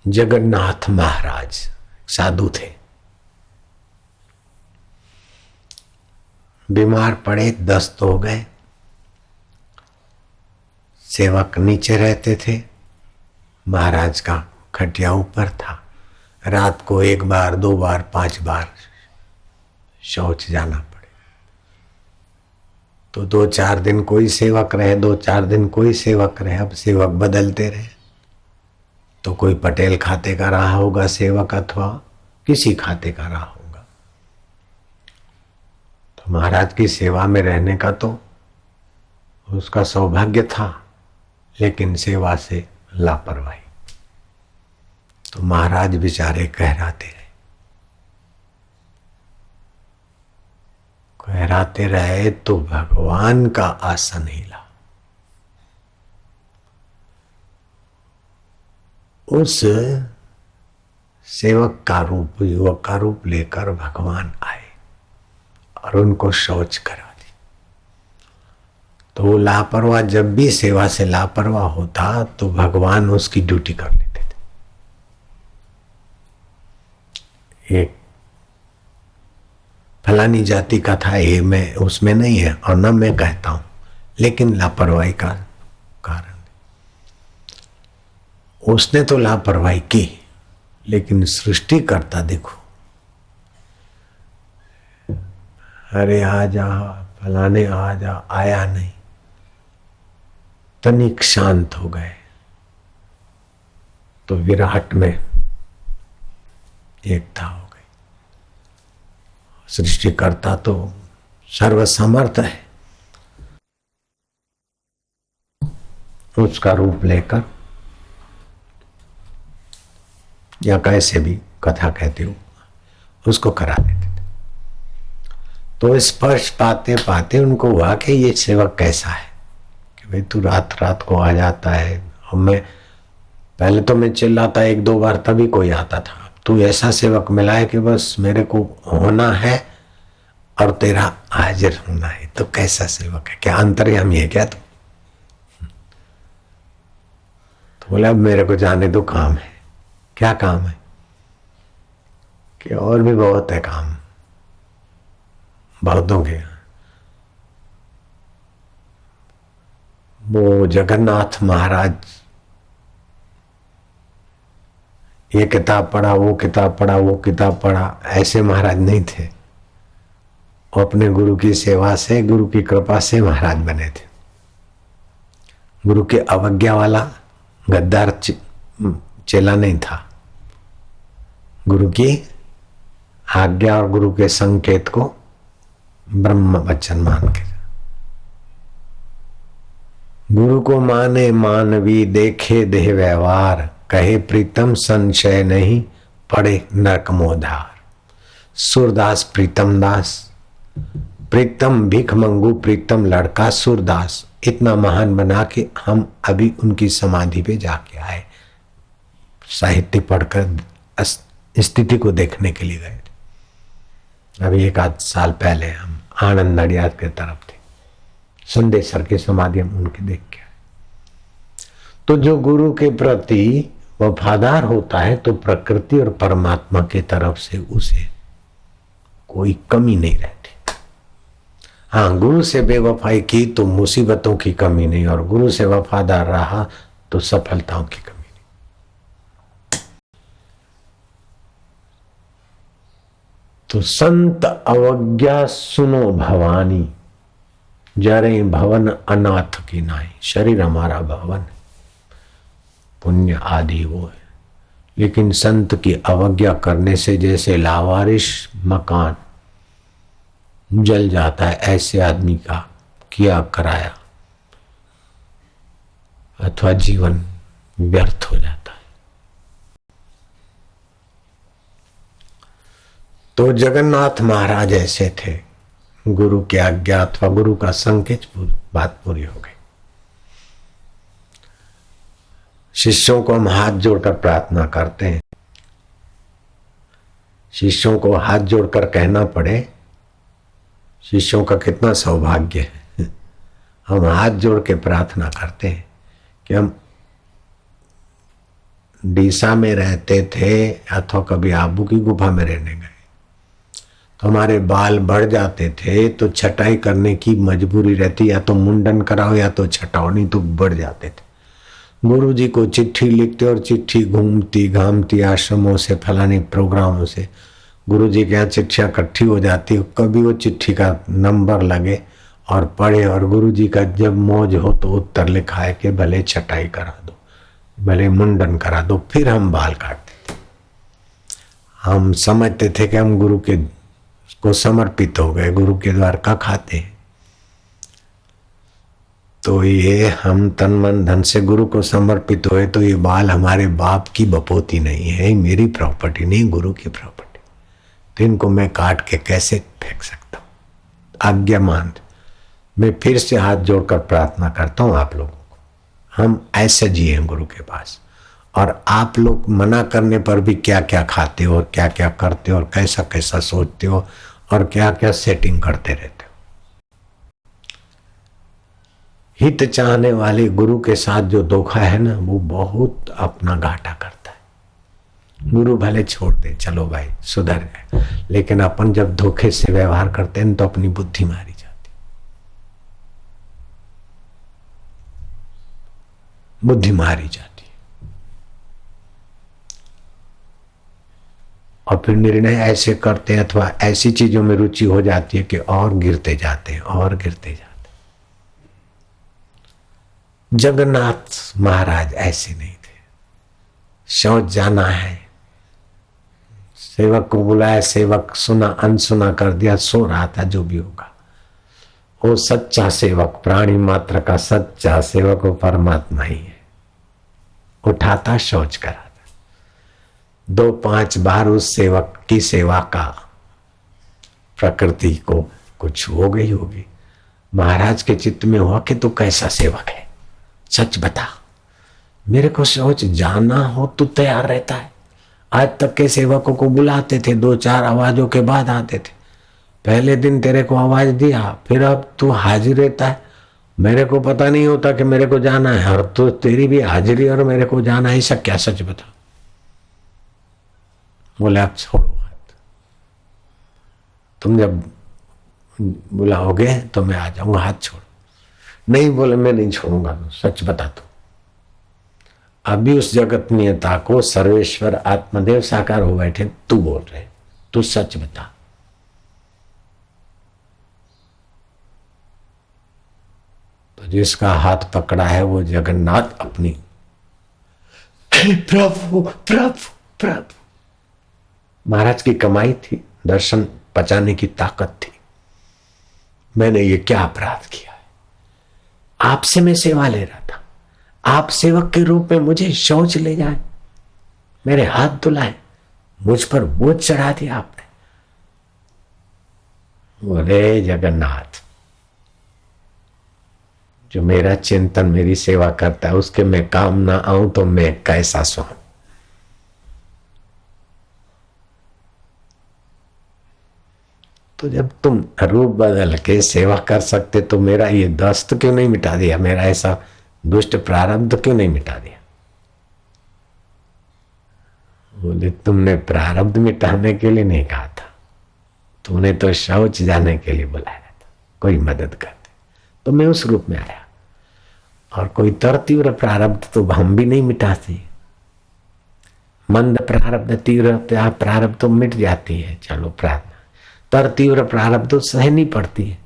जगन्नाथ महाराज साधु थे, बीमार पड़े, दस्त हो गए। सेवक नीचे रहते थे, महाराज का खटिया ऊपर था। रात को 1 बार 2 बार 5 बार शौच जाना पड़े तो 2-4 दिन कोई सेवक रहे, 2-4 दिन कोई सेवक रहे। अब सेवक बदलते रहे तो कोई पटेल खाते का रहा होगा सेवक, अथवा किसी खाते का रहा होगा। तो महाराज की सेवा में रहने का तो उसका सौभाग्य था, लेकिन सेवा से लापरवाही। तो महाराज बेचारे कहराते रहे तो भगवान का आसन हिला। उस सेवक का रूप, युवक का रूप लेकर भगवान आए और उनको शौच करा दी। तो वो लापरवाह जब भी सेवा से लापरवाह होता तो भगवान उसकी ड्यूटी कर लेते थे। एक फलानी जाति का था, ये मैं उसमें नहीं है और न मैं कहता हूं, लेकिन लापरवाही का कारण उसने तो लापरवाही की, लेकिन सृष्टि करता देखो, अरे आ जा फलाने आ जा, आया नहीं, तनिक शांत हो गए तो विराट में एकता हो गई। सृष्टिकर्ता तो सर्वसमर्थ है, उसका रूप लेकर या कैसे भी कथा कहती हूँ उसको करा देते थे। तो स्पर्श पाते पाते उनको हुआ कि ये सेवक कैसा है, कि भाई तू रात रात को आ जाता है। और मैं पहले तो मैं चिल्लाता 1-2 बार तभी कोई आता था, तू ऐसा सेवक मिला है कि बस मेरे को होना है और तेरा हाजिर होना है। तो कैसा सेवक है, क्या अंतर्यामी है क्या तू? तो बोला अब मेरे को जाने दो, काम है। क्या काम है? कि और भी बहुत है काम बहुतों के। वो जगन्नाथ महाराज ये किताब पढ़ा, वो किताब पढ़ा, वो किताब पढ़ा, ऐसे महाराज नहीं थे। वो अपने गुरु की सेवा से, गुरु की कृपा से महाराज बने थे। गुरु के अवज्ञा वाला गद्दार चेला नहीं था। गुरु की आज्ञा और गुरु के संकेत को ब्रह्म वचन मान के, गुरु को माने मानवी, देखे देह व्यवहार, कहे प्रीतम संशय नहीं, पड़े नरक मोधार। सूरदास प्रीतम दास, प्रीतम भीख मंगू, प्रीतम लड़का सूरदास इतना महान बना के हम अभी उनकी समाधि पे जाके आए। साहित्य पढ़कर स्थिति को देखने के लिए गए। अभी 1-8 साल पहले हम आनंद नडियाद के तरफ थे, संदेशर की समाधि हम उनकी देख के आए। तो जो गुरु के प्रति वफादार होता है तो प्रकृति और परमात्मा की तरफ से उसे कोई कमी नहीं रहती। हाँ, गुरु से बेवफाई की तो मुसीबतों की कमी नहीं, और गुरु से वफादार रहा तो सफलताओं की कमी नहीं। तो संत अवज्ञा सुनो भवानी, जरे भवन अनाथ की नाई। शरीर हमारा भवन, पुण्य आदि वो है, लेकिन संत की अवज्ञा करने से जैसे लावारिश मकान जल जाता है, ऐसे आदमी का किया कराया अथवा जीवन व्यर्थ हो जाता है। तो जगन्नाथ महाराज ऐसे थे, गुरु की आज्ञा अथवा गुरु का संकेत बात पूरी हो गई। शिष्यों को हम हाथ जोड़कर प्रार्थना करते हैं। शिष्यों को हाथ जोड़कर कहना पड़े, शिष्यों का कितना सौभाग्य है। हम हाथ जोड़ के प्रार्थना करते हैं कि हम डीसा में रहते थे अथवा कभी आबू की गुफा में रहने गए तो हमारे बाल बढ़ जाते थे तो छटाई करने की मजबूरी रहती, या तो मुंडन कराओ या तो छटाओ, नहीं तो बढ़ जाते थे। गुरु जी को चिट्ठी लिखते और चिट्ठी घूमती घामती आश्रमों से फलाने प्रोग्रामों से गुरु जी के यहाँ चिट्ठियाँ इकट्ठी हो जाती, कभी वो चिट्ठी का नंबर लगे और पढ़े, और गुरु जी का जब मौज हो तो उत्तर लिखा है कि भले छटाई करा दो, भले मुंडन करा दो, फिर हम बाल काटते थे। हम समझते थे कि हम गुरु के को समर्पित हो गए, गुरु के द्वार का खाते हैं। तो ये हम तन मन धन से गुरु को समर्पित हुए तो ये बाल हमारे बाप की बपोती नहीं है, मेरी प्रॉपर्टी नहीं, गुरु की प्रॉपर्टी। तो इनको मैं काट के कैसे फेंक सकता हूँ? आज्ञा मान। मैं फिर से हाथ जोड़कर प्रार्थना करता हूँ आप लोगों को, हम ऐसे जिए गुरु के पास। और आप लोग मना करने पर भी क्या क्या खाते हो और क्या क्या करते हो और कैसा कैसा सोचते हो और क्या क्या सेटिंग करते रहते हो। हित चाहने वाले गुरु के साथ जो धोखा है ना, वो बहुत अपना घाटा करता है। गुरु भले छोड़ दे, चलो भाई सुधर गए, लेकिन अपन जब धोखे से व्यवहार करते हैं तो अपनी बुद्धि मारी जाती, बुद्धि मारी जाती और फिर निर्णय ऐसे करते हैं अथवा ऐसी चीजों में रुचि हो जाती है कि और गिरते जाते हैं और गिरते जाते हैं। जगन्नाथ महाराज ऐसे नहीं थे। शौच जाना है, सेवक को बुलाया, सेवक सुना अनसुना कर दिया, सो रहा था, जो भी होगा। वो सच्चा सेवक, प्राणी मात्र का सच्चा सेवक वो परमात्मा ही है। उठाता, शौच कराता। 2-5 बार उस सेवक की सेवा का प्रकृति को कुछ हो गई होगी। महाराज के चित्त में हुआ कि तू कैसा सेवक है, सच बता। मेरे को शौच जाना हो तो तैयार रहता है। आज तक के सेवकों को बुलाते थे, 2-4 आवाजों के बाद आते थे। पहले दिन तेरे को आवाज दिया, फिर अब तू हाजिर रहता है। मेरे को पता नहीं होता कि मेरे को जाना है, और तो तेरी भी हाजिरी और मेरे को जाना है, ऐसा क्या? सच बता। बोले आप छोड़ो हाथ, तुम जब बुलाओगे तो मैं आ जाऊंगा, हाथ छोड़ो। नहीं, बोले मैं नहीं छोड़ूंगा, सच बता। तू अभी उस जगतनीयता को सर्वेश्वर आत्मदेव साकार हो बैठे, तू बोल रहे, तू सच बता। तो जिसका हाथ पकड़ा है वो जगन्नाथ अपनी प्रभु प्रभु प्रभु। महाराज की कमाई थी, दर्शन पचाने की ताकत थी। मैंने ये क्या अपराध किया है? आपसे मैं सेवा ले रहा था, आप सेवक के रूप में मुझे शौच ले जाए, मेरे हाथ धुलाए, मुझ पर बोझ चढ़ा दिया आपने। बोले जगन्नाथ, जो मेरा चिंतन मेरी सेवा करता है उसके मैं काम ना आऊं तो मैं कैसा सहूं? तो जब तुम रूप बदल के सेवा कर सकते तो मेरा ये दस्त क्यों नहीं मिटा दिया? मेरा ऐसा दुष्ट प्रारब्ध क्यों नहीं मिटा दिया? बोले तुमने प्रारब्ध मिटाने के लिए नहीं कहा था, तुमने तो शौच जाने के लिए बुलाया था, कोई मदद कर दे। तो मैं उस रूप में आया। और कोई तर तीव्र प्रारब्ध तो हम भी नहीं मिटाते। मंद प्रारब्ध, तीव्र प्रारब्ध तो मिट जाती है, चलो प्रार्थना। तर तीव्र प्रारब्ध तो सहनी पड़ती है।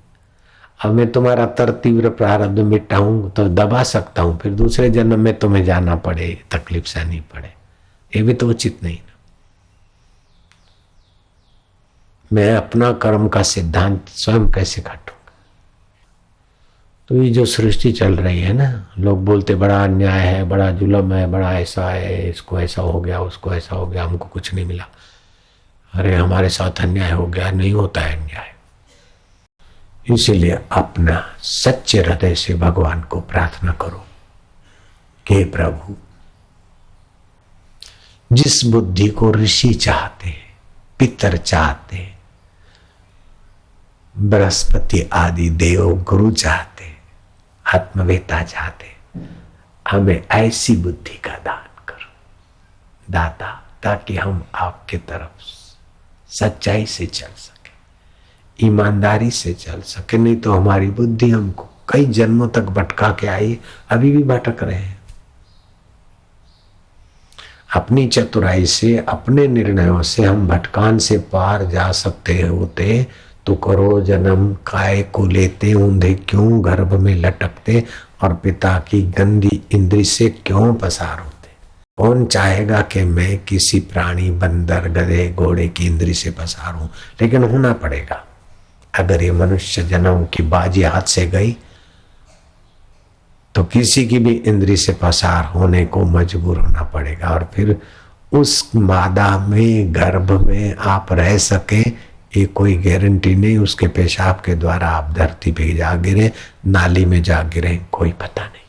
अब मैं तुम्हारा तर तीव्र प्रारब्ध मिटाऊं तो दबा सकता हूं, फिर दूसरे जन्म में तुम्हें जाना पड़े, तकलीफ सहनी पड़े, ये भी तो उचित नहीं ना। मैं अपना कर्म का सिद्धांत स्वयं कैसे काटूंगा? तो ये जो सृष्टि चल रही है ना, लोग बोलते बड़ा अन्याय है, बड़ा जुल्म है, बड़ा ऐसा है, इसको ऐसा हो गया, उसको ऐसा हो गया, हमको कुछ नहीं मिला, अरे हमारे साथ अन्याय हो गया। नहीं होता है अन्याय। इसीलिए अपना सच्चे हृदय से भगवान को प्रार्थना करो कि प्रभु, जिस बुद्धि को ऋषि चाहते हैं, पितर चाहते हैं, बृहस्पति आदि देव गुरु चाहते, आत्मवेता चाहते, हमें ऐसी बुद्धि का दान करो। दाता, ताकि हम आपके तरफ सच्चाई से चल सके, ईमानदारी से चल सके। नहीं तो हमारी बुद्धि हमको कई जन्मों तक भटका के आई, अभी भी भटक रहे हैं। अपनी चतुराई से, अपने निर्णयों से हम भटकान से पार जा सकते होते तो करो जन्म काय को लेते, ऊंधे क्यों गर्भ में लटकते, और पिता की गंदी इंद्री से क्यों पसार होते। कौन चाहेगा कि मैं किसी प्राणी, बंदर, गधे, घोड़े की इंद्री से पसार हूं, लेकिन होना पड़ेगा। अगर ये मनुष्य जन्म की बाजी हाथ से गई तो किसी की भी इंद्री से पसार होने को मजबूर होना पड़ेगा। और फिर उस मादा में, गर्भ में आप रह सके, ये कोई गारंटी नहीं। उसके पेशाब के द्वारा आप धरती पे जा गिरे, नाली में जा गिरे, कोई पता नहीं।